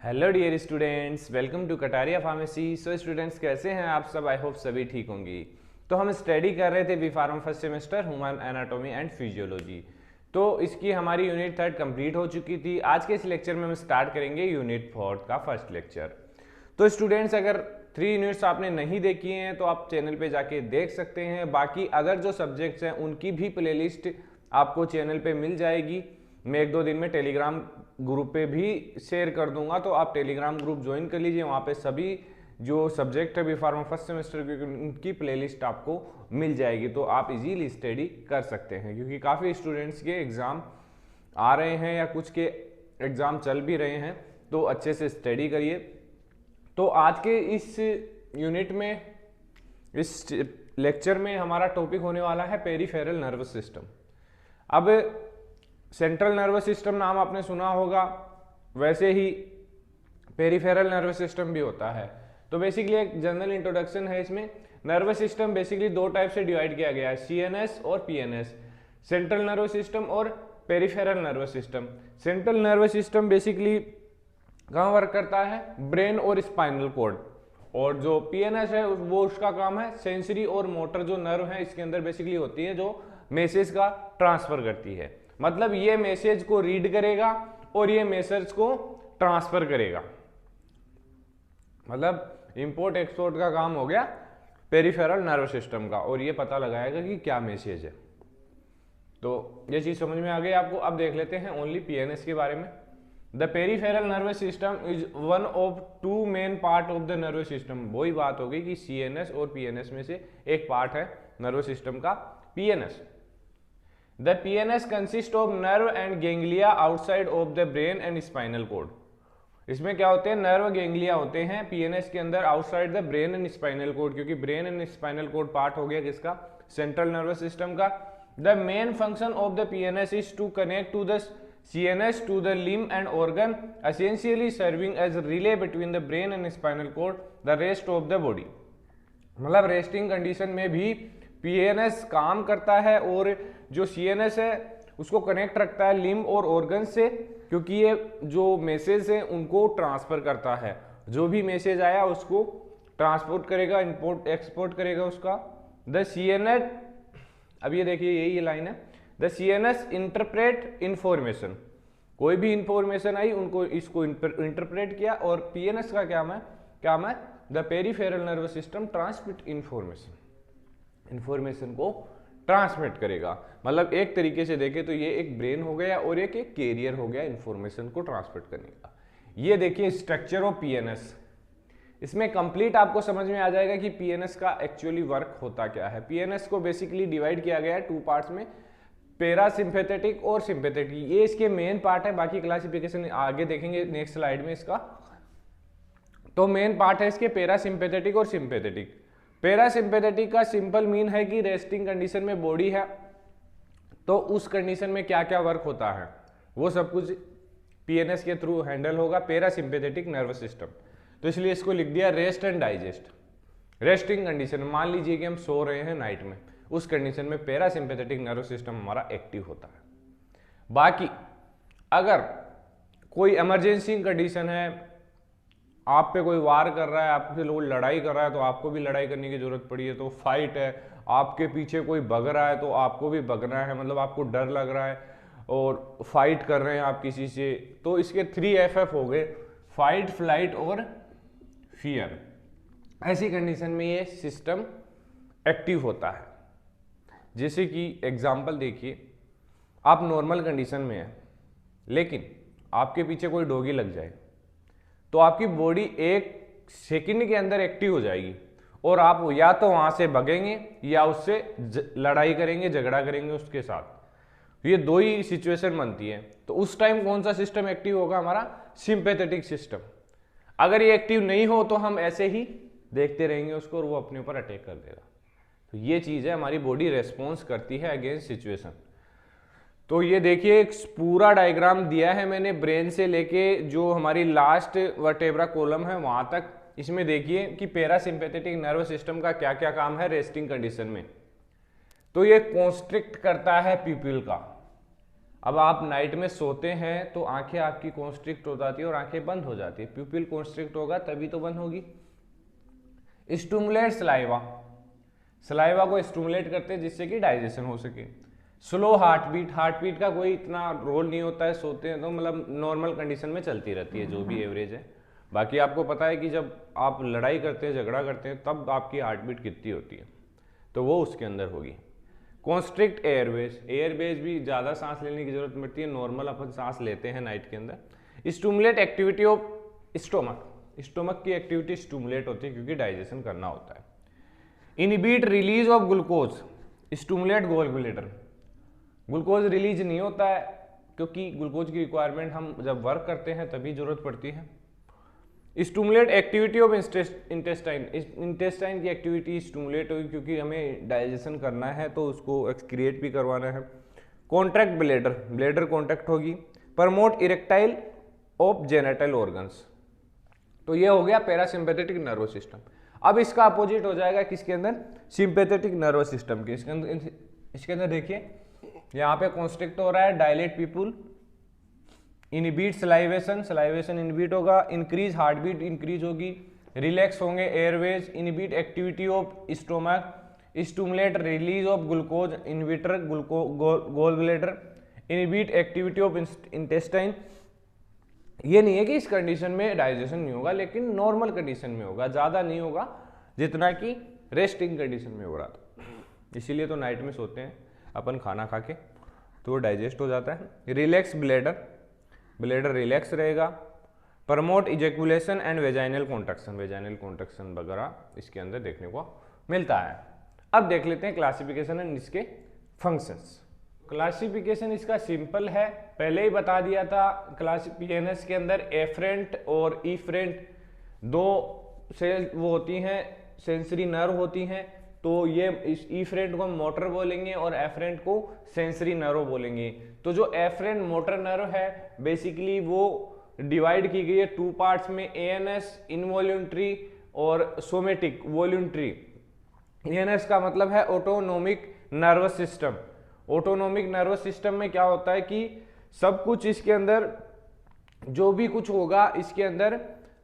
Hello dear students, welcome to Kataria pharmacy. So students, कैसे हैं आप सब? आई होप सभी ठीक होंगी। तो हम स्टडी कर रहे थे B pharm first semester human anatomy and physiology. तो इसकी हमारी यूनिट 3 कंप्लीट हो चुकी थी। आज के इस लेक्चर में हम स्टार्ट करेंगे यूनिट 4 का फर्स्ट लेक्चर। तो स्टूडेंट्स, अगर 3 यूनिट्स आपने नहीं देखी हैं तो आप चैनल पे जाके देख सकते हैं। बाकी अदर जो सब्जेक्ट्स हैं उनकी भी प्लेलिस्ट आपको चैनल पे मिल जाएगी। मैं 1-2 दिन में टेलीग्राम ग्रुप पे भी शेयर कर दूंगा, तो आप टेलीग्राम ग्रुप ज्वाइन कर लीजिए। वहाँ पे सभी जो सब्जेक्ट है बी फार्मा फर्स्ट सेमेस्टर की उनकी प्लेलिस्ट आपको मिल जाएगी, तो आप इजीली स्टडी कर सकते हैं। क्योंकि काफ़ी स्टूडेंट्स के एग्ज़ाम आ रहे हैं या कुछ के एग्ज़ाम चल भी रहे हैं, तो अच्छे से स्टडी करिए। तो आज के इस यूनिट में, इस लेक्चर में हमारा टॉपिक होने वाला है पेरिफेरल नर्वस सिस्टम। अब सेंट्रल नर्वस सिस्टम नाम आपने सुना होगा, वैसे ही पेरिफेरल नर्वस सिस्टम भी होता है। तो बेसिकली एक जनरल इंट्रोडक्शन है इसमें। नर्वस सिस्टम बेसिकली 2 टाइप से डिवाइड किया गया है, सीएनएस और पीएनएस, सेंट्रल नर्वस सिस्टम और peripheral nervous system. Central nervous system basically कहाँ वर्क करता है? ब्रेन और स्पाइनल कॉर्ड। और जो पीएनएस है वो उसका काम है सेंसरी और मोटर जो नर्व है इसके अंदर बेसिकली होती है, जो मैसेज का ट्रांसफर करती है। मतलब ये मैसेज को रीड करेगा और ये मैसेज को ट्रांसफर करेगा। मतलब इंपोर्ट एक्सपोर्ट का काम हो गया पेरिफेरल नर्व सिस्टम का, और ये पता लगाएगा कि क्या मैसेज है। तो ये चीज समझ में आ गई आपको। अब देख लेते हैं ओनली पीएनएस के बारे में। The peripheral nervous system is one of 2 main part of the nervous system. वही बात हो गई कि सीएनएस और पीएनएस में से एक पार्ट है नर्वस सिस्टम का PNS. The PNS consists of nerve and ganglia outside of the brain and spinal cord। इसमें क्या होते हैं? नर्व गैंग्लिया होते हैं पीएनएस के अंदर outside the brain and spinal cord, क्योंकि brain and spinal cord part हो गया किसका? सेंट्रल नर्वस सिस्टम का। The main function of the PNS is to connect to the CNS to the limb and organ, essentially serving as relay between the brain and spinal cord the rest of the body. मतलब resting condition में भी PNS काम करता है और जो CNS है उसको कनेक्ट रखता है लिम्ब और ऑर्गन से, क्योंकि ये जो मैसेज है उनको ट्रांसफर करता है। जो भी मैसेज आया उसको ट्रांसपोर्ट करेगा, इंपोर्ट एक्सपोर्ट करेगा उसका। द सीएनएस, अब ये देखिए यही लाइन है, द सीएनएस इंटरप्रेट इंफॉर्मेशन। कोई भी इंफॉर्मेशन आई उनको इसको इंटरप्रेट किया, और पीएनएस का क्या है? The peripheral nervous system transmit information को ट्रांसमिट करेगा। मतलब एक तरीके से देखें तो ये एक ब्रेन हो गया और एक कैरियर हो गया इंफॉर्मेशन को ट्रांसमिट करने का। ये देखिए स्ट्रक्चर ऑफ पीएनएस। इसमें कंप्लीट आपको समझ में आ जाएगा कि पीएनएस का एक्चुअली वर्क होता क्या है। पीएनएस को बेसिकली डिवाइड किया गया है 2 पार्ट्स में, पैरासिम्पैथेटिक और सिंपैथेटिक। ये इसके मेन पार्ट है, बाकी क्लासिफिकेशन आगे देखेंगे नेक्स्ट स्लाइड में इसका। तो मेन पार्ट है इसके पैरासिम्पैथेटिक और सिंपैथेटिक। पैरासिम्पैथेटिक का सिंपल मीन है कि रेस्टिंग कंडीशन में बॉडी है तो उस कंडीशन में क्या क्या वर्क होता है वो सब कुछ पीएनएस के थ्रू हैंडल होगा, पैरासिम्पैथेटिक नर्वस सिस्टम। तो इसलिए इसको लिख दिया rest and digest. Resting condition, मान लीजिए कि हम सो रहे हैं नाइट में, उस कंडीशन में पैरासिम्पैथेटिक नर्वस सिस्टम हमारा एक्टिव होता है। बाकी अगर कोई इमरजेंसी कंडीशन है, आप पे कोई वार कर रहा है, आपसे लोग लड़ाई कर रहा है तो आपको भी लड़ाई करने की जरूरत पड़ी है, तो फाइट है, आपके पीछे कोई भग रहा है तो आपको भी भगना है, मतलब आपको डर लग रहा है और फाइट कर रहे हैं आप किसी से, तो इसके 3 FF हो गए, फाइट, फ्लाइट और फियर। ऐसी कंडीशन में ये सिस्टम एक्टिव होता है। जैसे कि एग्जाम्पल देखिए, आप नॉर्मल कंडीशन में हैं लेकिन आपके पीछे कोई डॉगी लग जाए तो आपकी बॉडी 1 सेकंड के अंदर एक्टिव हो जाएगी और आप या तो वहां से भगेंगे या उससे लड़ाई करेंगे, झगड़ा करेंगे उसके साथ। ये 2 ही सिचुएशन बनती है। तो उस टाइम कौन सा सिस्टम एक्टिव होगा? हमारा सिंपैथेटिक सिस्टम। अगर ये एक्टिव नहीं हो तो हम ऐसे ही देखते रहेंगे उसको और वो अपने ऊपर अटैक कर देगा। तो ये चीज है, हमारी बॉडी रेस्पॉन्स करती है अगेंस्ट सिचुएशन। तो ये देखिए एक पूरा डायग्राम दिया है मैंने, ब्रेन से लेके जो हमारी लास्ट वर्टेब्रा कॉलम है वहां तक। इसमें देखिए कि पैरासिम्पैथेटिक नर्वस सिस्टम का क्या क्या काम है रेस्टिंग कंडीशन में। तो ये कॉन्स्ट्रिक्ट करता है प्यूपिल का। अब आप नाइट में सोते हैं तो आंखें आपकी कॉन्स्ट्रिक्ट हो जाती है और आंखें बंद हो जाती है, प्यूपिल कॉन्स्ट्रिक्ट होगा तभी तो बंद होगी। स्टिमुलेट सलाइवा, सलाइवा को स्टिमुलेट करते हैं जिससे कि डाइजेशन हो सके। Slow heart beat, heart beat का कोई इतना रोल नहीं होता है, सोते हैं तो मतलब नॉर्मल कंडीशन में चलती रहती है जो भी एवरेज है। बाकी आपको पता है कि जब आप लड़ाई करते हैं, झगड़ा करते हैं, तब आपकी हार्ट बीट कितनी होती है, तो वो उसके अंदर होगी। कॉन्स्ट्रिक्ट एयरवेज, एयरवेज भी ज़्यादा सांस लेने की जरूरत पड़ती है, नॉर्मल अपन सांस लेते हैं नाइट के अंदर। Stimulate activity of stomach, stomach की एक्टिविटी स्टिमुलेट होती है क्योंकि डाइजेशन करना होता है। Inhibit release of glucose, stimulate gall bladder, glucose release नहीं होता है क्योंकि ग्लूकोज की रिक्वायरमेंट हम जब वर्क करते हैं तभी जरूरत पड़ती है। Stimulate activity of intestine, intestine की एक्टिविटी स्टिमुलेट होगी क्योंकि हमें डाइजेशन करना है तो उसको एक्सक्रिएट भी करवाना है। कॉन्ट्रैक्ट ब्लैडर, ब्लैडर कॉन्ट्रैक्ट होगी। Promote erectile of genital organs, तो ये हो गया पैरासिम्पैथेटिक नर्वस सिस्टम। अब इसका अपोजिट हो जाएगा किसके अंदर, सिंपैथेटिक नर्वस सिस्टम के। इसके अंदर देखिए यहाँ पे कॉन्स्ट्रिक्ट हो रहा है, dilate pupil, inhibit salivation, salivation inhibit होगा। इंक्रीज हार्ट बीट, इंक्रीज होगी। रिलैक्स होंगे airways. Inhibit activity of stomach, stimulate release of glucose, inhibitor gall bladder, inhibit activity of intestine. ये नहीं है कि इस कंडीशन में डाइजेशन नहीं होगा, लेकिन नॉर्मल कंडीशन में होगा, ज़्यादा नहीं होगा जितना कि रेस्टिंग कंडीशन में हो रहा था। इसीलिए तो नाइट में सोते हैं अपन खाना खा के, तो वो डाइजेस्ट हो जाता है। रिलैक्स ब्लैडर, ब्लैडर रिलैक्स रहेगा। Promote ejaculation and vaginal contraction, vaginal contraction वगैरह इसके अंदर देखने को मिलता है। अब देख लेते हैं क्लासिफिकेशन एंड इसके फंक्शंस। क्लासिफिकेशन इसका सिंपल है, पहले ही बता दिया था। क्लास पीएनएस के अंदर एफरेंट और इफरेंट दो सेल वो होती हैं, सेंसरी नर्व होती हैं। तो ये इस इफरेंट को हम मोटर बोलेंगे और एफरेंट को सेंसरी नर्व बोलेंगे। तो जो एफरेंट मोटर नर्व है बेसिकली वो डिवाइड की गई है टू पार्ट्स में, एएनएस इनवॉल्यूंटरी और सोमेटिक वॉल्यूंटरी। एएनएस का मतलब है autonomic nervous system. Autonomic nervous system में क्या होता है कि सब कुछ इसके अंदर जो भी कुछ होगा इसके अंदर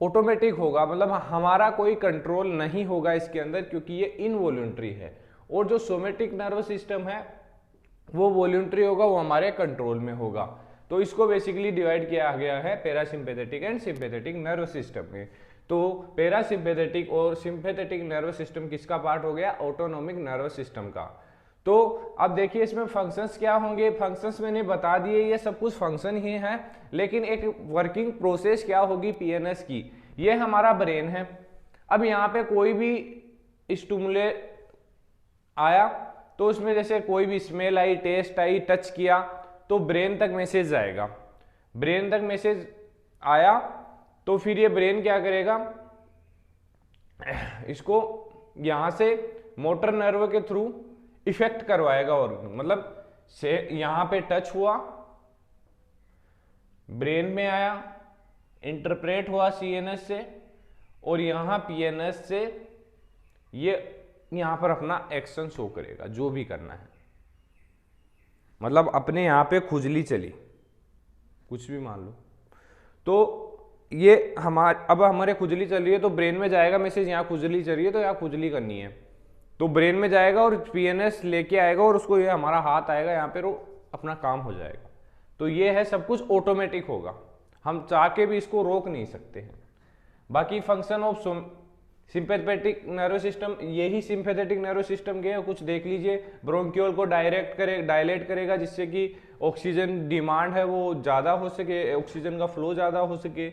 ऑटोमेटिक होगा, मतलब हमारा कोई कंट्रोल नहीं होगा इसके अंदर क्योंकि ये इनवॉल्यूंटरी है। और जो सोमेटिक नर्वस सिस्टम है वो वॉल्यूंटरी होगा, वो हमारे कंट्रोल में होगा। तो इसको बेसिकली डिवाइड किया गया है parasympathetic and sympathetic nervous system में। तो पैरासिम्पैथेटिक और सिंपैथेटिक नर्वस सिस्टम किसका पार्ट हो गया, ऑटोनोमिक नर्वस सिस्टम का। तो अब देखिए इसमें फंक्शंस क्या होंगे, फंक्शंस मैंने बता दिए, ये सब कुछ फंक्शन ही है, लेकिन एक वर्किंग प्रोसेस क्या होगी पीएनएस की। ये हमारा ब्रेन है। अब यहाँ पे कोई भी स्टिमुले आया तो उसमें जैसे कोई भी स्मेल आई, टेस्ट आई, टच किया तो ब्रेन तक मैसेज जाएगा। ब्रेन तक मैसेज आया तो फिर ये ब्रेन क्या करेगा, इसको यहाँ से मोटर नर्व के थ्रू इफेक्ट करवाएगा। और मतलब से यहाँ पे टच हुआ, ब्रेन में आया, इंटरप्रेट हुआ सीएनएस से, और यहाँ पीएनएस से ये यहाँ पर अपना एक्शन शो करेगा जो भी करना है। मतलब अपने यहाँ पे खुजली चली, कुछ भी मान लो, तो ये अब हमारे खुजली चल रही है तो ब्रेन में जाएगा मैसेज, यहाँ खुजली चल रही है तो यहाँ खुजली करनी है, तो ब्रेन में जाएगा और पीएनएस लेके आएगा और उसको ये हमारा हाथ आएगा यहाँ पे, वो अपना काम हो जाएगा। तो ये है सब कुछ ऑटोमेटिक होगा, हम चाह के भी इसको रोक नहीं सकते हैं। बाकी function of sympathetic nervous system, यही सिंपैथेटिक नर्वस सिस्टम के कुछ देख लीजिए। ब्रोंकियोल को डायलेट करेगा जिससे कि ऑक्सीजन डिमांड है वो ज़्यादा हो सके, ऑक्सीजन का फ्लो ज़्यादा हो सके।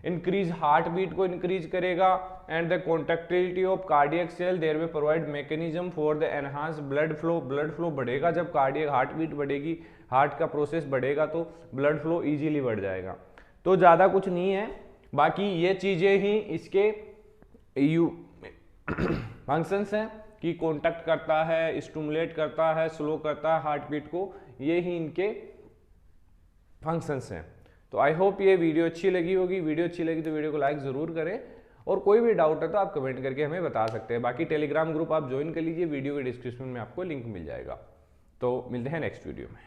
इंक्रीज हार्ट बीट को इंक्रीज करेगा and the contractility of cardiac cell, there में provide mechanism for the enhance blood flow. Blood flow बढ़ेगा जब कार्डियक हार्ट बीट बढ़ेगी, हार्ट का प्रोसेस बढ़ेगा तो ब्लड फ्लो इजीली बढ़ जाएगा। तो ज़्यादा कुछ नहीं है, बाकी ये चीज़ें ही इसके फंक्शंस हैं कि कॉन्टैक्ट करता है, स्टिमुलेट करता है, स्लो करता है हार्ट बीट को, ये ही इनके फंक्शंस हैं। तो आई होप ये वीडियो अच्छी लगी होगी। वीडियो अच्छी लगी तो वीडियो को लाइक ज़रूर करें, और कोई भी डाउट है तो आप कमेंट करके हमें बता सकते हैं। बाकी टेलीग्राम ग्रुप आप ज्वाइन कर लीजिए, वीडियो के डिस्क्रिप्शन में आपको लिंक मिल जाएगा। तो मिलते हैं नेक्स्ट वीडियो में।